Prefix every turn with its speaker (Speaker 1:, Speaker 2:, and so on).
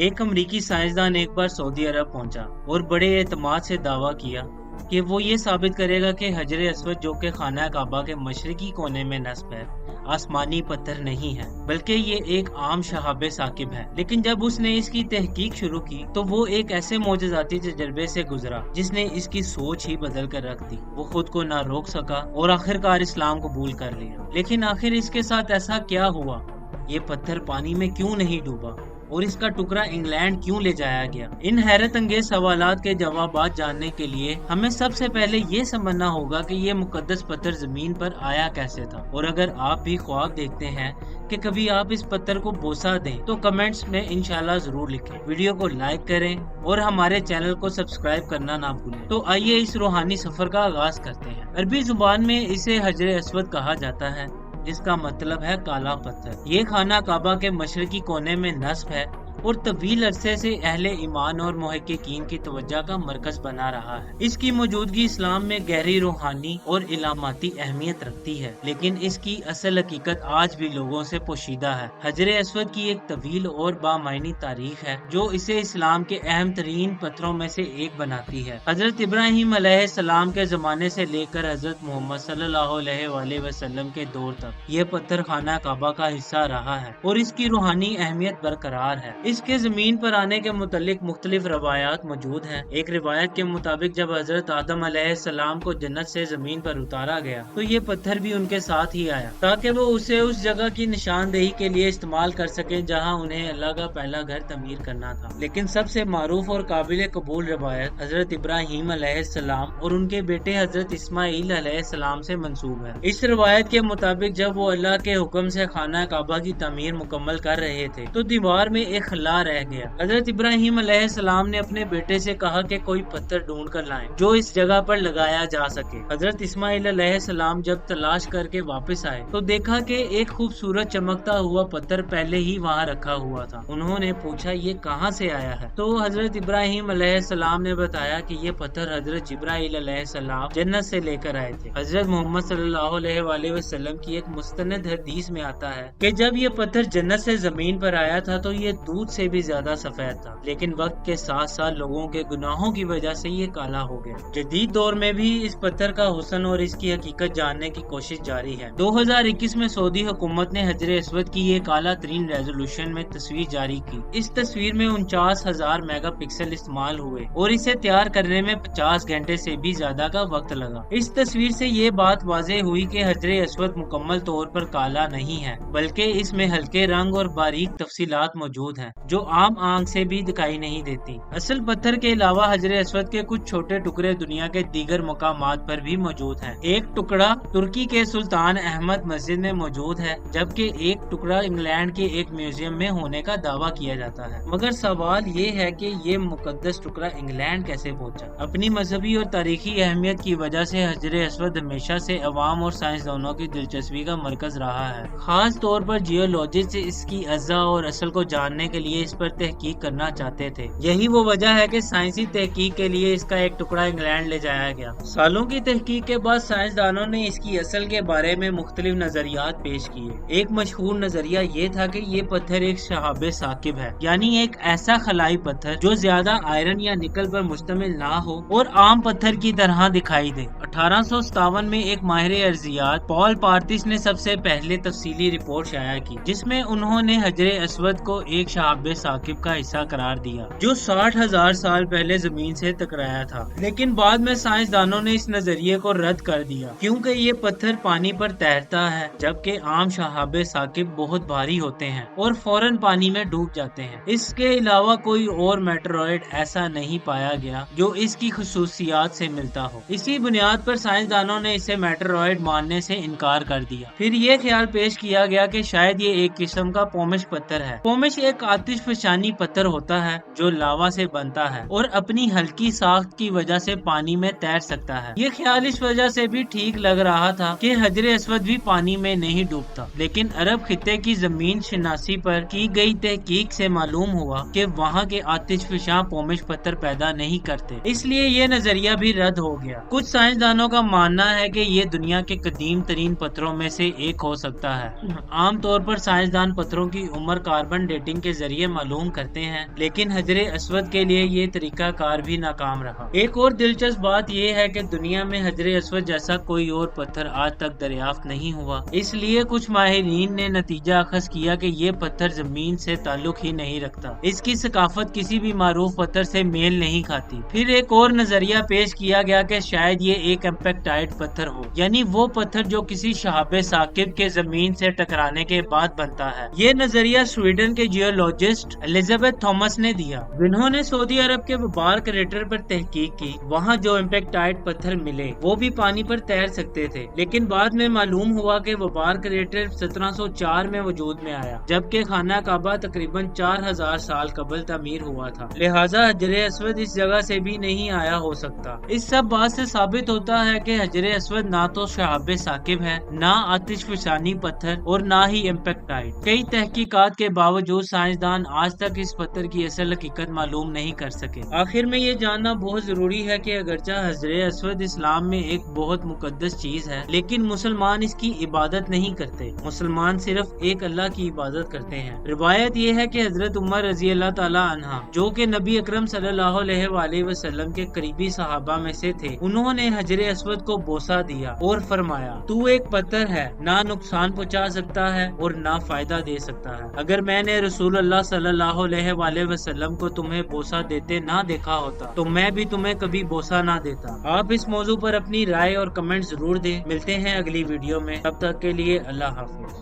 Speaker 1: एक अमरीकी साइंसदान एक बार सऊदी अरब पहुंचा और बड़े एतमाद से दावा किया कि वो ये साबित करेगा कि हजर अस्वद, जो कि खाना काबा के मशरकी कोने में नस्ब है, आसमानी पत्थर नहीं है बल्कि ये एक आम शहाब साकिब है। लेकिन जब उसने इसकी तहकीक शुरू की तो वो एक ऐसे मोजज़ाती तजर्बे से गुजरा जिसने इसकी सोच ही बदल कर रख दी। वो खुद को ना रोक सका और आखिरकार इस्लाम कबूल कर लिया। लेकिन आखिर इसके साथ ऐसा क्या हुआ? ये पत्थर पानी में क्यों नहीं डूबा और इसका टुकड़ा इंग्लैंड क्यों ले जाया गया? इन हैरत अंगेज सवालात के जवाबात जानने के लिए हमें सबसे पहले ये समझना होगा कि ये मुकद्दस पत्थर जमीन पर आया कैसे था। और अगर आप भी ख्वाब देखते हैं कि कभी आप इस पत्थर को बोसा दें तो कमेंट्स में इंशाल्लाह जरूर लिखें। वीडियो को लाइक करें और हमारे चैनल को सब्सक्राइब करना ना भूलें। तो आइए इस रूहानी सफर का आगाज करते हैं। अरबी जुबान में इसे हजर अस्वद कहा जाता है, जिसका मतलब है काला पत्थर। ये खाना काबा के मशरकी कोने में नस्ब है और तवील अरसे से अहले ईमान और मुहक्किकीन की तवज्जो का मरकज बना रहा है। इसकी मौजूदगी इस्लाम में गहरी रूहानी और इलामाती अहमियत रखती है, लेकिन इसकी असल हकीकत आज भी लोगों से पोशीदा है। हजर अस्वद की एक तवील और बामायनी तारीख है जो इसे इस्लाम के अहम तरीन पत्थरों में से एक बनाती है। हजरत इब्राहिम अलैहिस्सलाम के जमाने से लेकर हजरत मोहम्मद सल्लल्लाहु अलैहि वसल्लम के दौर तक ये पत्थर खाना काबा का हिस्सा रहा है और इसकी रूहानी अहमियत बरकरार है। इसके जमीन पर आने के मुतालिक मुख्तलिफ रवायात मौजूद हैं। एक रिवायत के मुताबिक जब हजरत आदम अलैहिस्सलाम को जन्नत से जमीन पर उतारा गया तो ये पत्थर भी उनके साथ ही आया ताकि वो उसे उस जगह की निशानदेही के लिए इस्तेमाल कर सके जहां उन्हें अल्लाह का पहला घर तमीर करना था। लेकिन सबसे मारूफ और काबिल कबूल रिवायत हजरत इब्राहिम अलैहिस्सलाम और उनके बेटे हजरत इस्माइल अलैहिस्सलाम से मंसूब है। इस रिवायत के मुताबिक जब वो अल्लाह के हुक्म से खाना काबा की तमीर मुकम्मल कर रहे थे तो दीवार में एक खला रह गया। हजरत इब्राहिम अलैहिस्सलाम ने अपने बेटे से कहा कि कोई पत्थर ढूंढ कर लाएं जो इस जगह पर लगाया जा सके। हजरत इस्माइल अलैहिस्सलाम जब तलाश करके वापस आए तो देखा कि एक खूबसूरत चमकता हुआ पत्थर पहले ही वहाँ रखा हुआ था। उन्होंने पूछा ये कहाँ से आया है? तो हजरत इब्राहिम अलैहिस्सलाम ने बताया कि ये पत्थर हजरत जिब्राइल अलैहिस्सलाम जन्नत से लेकर आए थे। हजरत मोहम्मद सल्लल्लाहु अलैहि वसल्लम की एक मुस्तनद हदीस में आता है कि जब ये पत्थर जन्नत से जमीन पर आया था तो ये दूध से भी ज्यादा सफेद था, लेकिन वक्त के साथ साथ लोगों के गुनाहों की वजह से ये काला हो गया। जदीद दौर में भी इस पत्थर का हुस्न और इसकी हकीकत जानने की कोशिश जारी है। 2021 में सऊदी हुकूमत ने हजर अस्वद की ये काला तरीन रेजोल्यूशन में तस्वीर जारी की। इस तस्वीर में 49,000 मेगापिक्सल इस्तेमाल हुए और इसे तैयार करने में 50 घंटे से भी ज्यादा का वक्त लगा। इस तस्वीर से ये बात वाज़ेह हुई कि हजर अस्वद मुकम्मल तौर पर काला नहीं है, बल्कि इसमें हल्के रंग और बारीक तफसीलात मौजूद हैं जो आम आंख से भी दिखाई नहीं देती। असल पत्थर के अलावा हजर अस्वद के कुछ छोटे टुकड़े दुनिया के दीगर मकामात पर भी मौजूद हैं। एक टुकड़ा तुर्की के सुल्तान अहमद मस्जिद में मौजूद है, जबकि एक टुकड़ा इंग्लैंड के एक म्यूजियम में होने का दावा किया जाता है। मगर सवाल ये है कि ये मुकद्दस टुकड़ा इंग्लैंड कैसे पहुंचा? अपनी मजहबी और तारीखी अहमियत की वजह से हजर अस्वद हमेशा से अवाम और साइंसदानों की दिलचस्पी का मरकज रहा है। खास तौर पर जियोलॉजिस्ट इसकी अज़ा और असल को जानने के लिए इस पर तहकीक करना चाहते थे। यही वो वजह है कि साइंसी तहकीक के लिए इसका एक टुकड़ा इंग्लैंड ले जाया गया। सालों की तहकीक के बाद साइंसदानों ने इसकी असल के बारे में मुख्तलिफ नजरियात पेश किए। एक मशहूर नजरिया ये था कि ये पत्थर एक शहाब साकिब है, यानी एक ऐसा खलाई पत्थर जो ज्यादा आयरन या निकल पर मुश्तमिल ना हो और आम पत्थर की तरह दिखाई दे। 1857 में एक माहिर अर्जियात पॉल पार्थिस ने सबसे पहले तफसीली रिपोर्ट शाया की, जिसमें उन्होंने हजर अस्वद को एक शहाब साकिब का हिस्सा करार दिया जो 60,000 साल पहले जमीन से टकराया था। लेकिन बाद में साइंसदानों ने इस नजरिए को रद्द कर दिया क्योंकि ये पत्थर पानी पर तैरता है, जबकि आम शहाब साकिब बहुत भारी होते हैं और फौरन पानी में डूब जाते हैं। इसके अलावा कोई और मेटेरॉइड ऐसा नहीं पाया गया जो इसकी खुसूसियात से मिलता हो। इसी बुनियाद पर साइंसदानों ने इसे मेटेरॉइड मानने से इनकार कर दिया। फिर ये ख्याल पेश किया गया कि शायद ये एक किस्म का पोमिश पत्थर है। पोमिश एक आतिशफशानी पत्थर होता है जो लावा से बनता है और अपनी हल्की साख्त की वजह से पानी में तैर सकता है। ये ख्याल इस वजह से भी ठीक लग रहा था कि हजर अस्वद भी पानी में नहीं डूबता, लेकिन अरब खित्ते की जमीन शनासी पर की गई तहकीक से मालूम हुआ कि वहाँ के आतिशफशां पोमिश पत्थर पैदा नहीं करते, इसलिए ये नजरिया भी रद्द हो गया। कुछ साइंसदानों का मानना है कि ये दुनिया के कदीम तरीन पत्थरों में से एक हो सकता है। आमतौर पर साइंसदान पत्थरों की उम्र कार्बन डेटिंग के जरिए ذریعے معلوم کرتے ہیں، لیکن حجر اسود کے لیے یہ طریقہ کار بھی ناکام رہا۔ ایک اور دلچسپ بات یہ ہے کہ دنیا میں حجر اسود جیسا کوئی اور پتھر آج تک دریافت نہیں ہوا، اس لیے کچھ ماہرین نے نتیجہ اخذ کیا کہ یہ پتھر زمین سے تعلق ہی نہیں رکھتا، اس کی ثقافت کسی بھی معروف پتھر سے میل نہیں کھاتی۔ پھر ایک اور نظریہ پیش کیا گیا کہ شاید یہ ایک امپیکٹائٹ پتھر ہو، یعنی وہ پتھر جو کسی شہاب ثاقب کے زمین سے ٹکرانے کے بعد بنتا ہے۔ یہ نظریہ سویڈن کے جیولوجسٹ الزبتھ تھامس نے دیا، جنہوں نے سعودی عرب کے وبار کریٹر پر تحقیق کی۔ وہاں جو امپیکٹائٹ پتھر ملے وہ بھی پانی پر تیر سکتے تھے، لیکن بعد میں معلوم ہوا کہ وبار کریٹر 1704 میں وجود میں آیا، جبکہ خانہ کعبہ تقریباً 4000 سال قبل تعمیر ہوا تھا، لہٰذا حجر اسود اس جگہ سے بھی نہیں آیا ہو سکتا۔ اس سب بات سے ثابت ہوتا ہے کہ حجر اسود نہ تو شہاب ثاقب ہے، نہ آتش فشانی پتھر، اور نہ ہی امپیکٹائٹ۔ کئی تحقیقات کے باوجود سائنسدان آج تک اس پتھر کی اصل حقیقت معلوم نہیں کر سکے۔ آخر میں یہ جاننا بہت ضروری ہے کہ اگرچہ حجر اسود اسلام میں ایک بہت مقدس چیز ہے، لیکن مسلمان اس کی عبادت نہیں کرتے۔ مسلمان صرف ایک اللہ کی عبادت کرتے ہیں۔ روایت یہ ہے کہ حضرت عمر رضی اللہ تعالیٰ عنہ، جو کہ نبی اکرم صلی اللہ علیہ وآلہ وسلم کے قریبی صحابہ میں سے تھے، انہوں نے حجر اسود کو بوسہ دیا اور فرمایا، تو ایک پتھر ہے، نہ نقصان پہنچا سکتا ہے اور نہ فائدہ دے سکتا ہے۔ اگر میں نے رسول اللہ صلی اللہ علیہ وآلہ وسلم کو تمہیں بوسہ دیتے نہ دیکھا ہوتا تو میں بھی تمہیں کبھی بوسہ نہ دیتا۔ آپ اس موضوع پر اپنی رائے اور کمنٹ ضرور دیں۔ ملتے ہیں اگلی ویڈیو میں، تب تک کے لیے اللہ حافظ۔